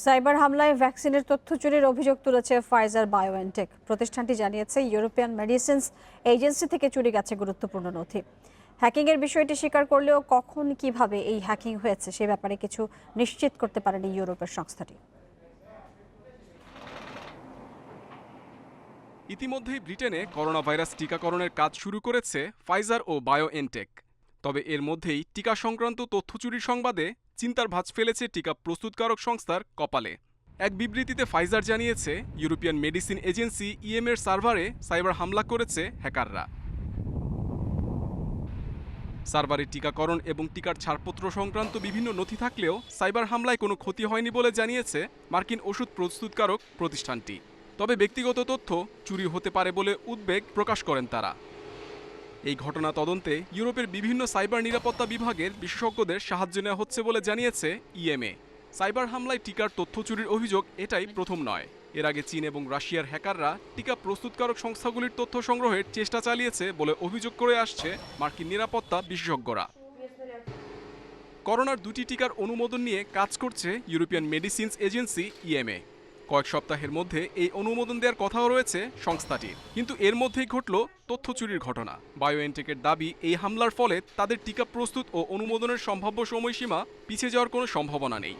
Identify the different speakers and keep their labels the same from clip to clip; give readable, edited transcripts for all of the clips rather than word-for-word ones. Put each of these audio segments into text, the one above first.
Speaker 1: Cyber হামলায় ভ্যাকসিনের তথ্য চুরির অভিযোগ তুলেছে ফাইজার বায়োএনটেক। প্রতিষ্ঠানটি জানিয়েছে ইউরোপিয়ান মেডিসিনস এজেন্সি থেকে চুরি গেছে গুরুত্বপূর্ণ নথি। হ্যাকিংয়ের বিষয়টি স্বীকার করলেও কখন কিভাবে এই হ্যাকিং হয়েছে সে ব্যাপারে কিছু নিশ্চিত করতে পারেনি ইউরোপের সংস্থাটি।
Speaker 2: ইতিমধ্যেই ব্রিটেনে করোনা ভাইরাস টিকাকরণের কাজ শুরু করেছে ফাইজার ও বায়োএনটেক। তবে এর মধ্যেই টিকা সংক্রান্ত তথ্য চুরির সংবাদে চিন্তার ভাঁজ ফেলেছে টিকা প্রস্তুতকারক সংস্থার কপালে। এক বিবৃতিতে ফাইজার জানিয়েছে ইউরোপিয়ান মেডিসিন এজেন্সি এর সার্ভারে সাইবার হামলা করেছে হ্যাকাররা। সার্ভারে টিকাকরণ এবং টিকার ছাড়পত্র সংক্রান্ত বিভিন্ন নথি থাকলেও সাইবার হামলায় কোনো ক্ষতি হয়নি বলে জানিয়েছে মার্কিন ওষুধ প্রস্তুতকারক প্রতিষ্ঠানটি। তবে ব্যক্তিগত তথ্য চুরি হতে পারে বলে উদ্বেগ প্রকাশ করেন তারা। এই ঘটনা তদন্তে ইউরোপের বিভিন্ন সাইবার নিরাপত্তা বিভাগের বিশেষজ্ঞদের সাহায্য নেওয়া হচ্ছে বলে জানিয়েছে ইএমএ। সাইবার হামলায় টিকার তথ্য চুরির অভিযোগ এটাই প্রথম নয়। এর আগে চীন এবং রাশিয়ার হ্যাকাররা টিকা প্রস্তুতকারক সংস্থাগুলির তথ্য সংগ্রহের চেষ্টা চালিয়েছে বলে অভিযোগ করে আসছে মার্কিন নিরাপত্তা বিশেষজ্ঞরা। করোনার দুটি টিকার অনুমোদন নিয়ে কাজ করছে ইউরোপিয়ান মেডিসিনস এজেন্সি ইএমএ। কয়েক সপ্তাহের মধ্যে এই অনুমোদন দেওয়ার কথাও রয়েছে সংস্থাটির, কিন্তু এর মধ্যেই ঘটল তথ্য চুরির ঘটনা। বায়োএনটেকের দাবি, এই হামলার ফলে তাদের টিকা প্রস্তুত ও অনুমোদনের সম্ভাব্য সময়সীমা পিছিয়ে যাওয়ার কোনো সম্ভাবনা নেই।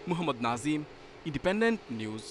Speaker 2: Mohammad Nazim, independent news.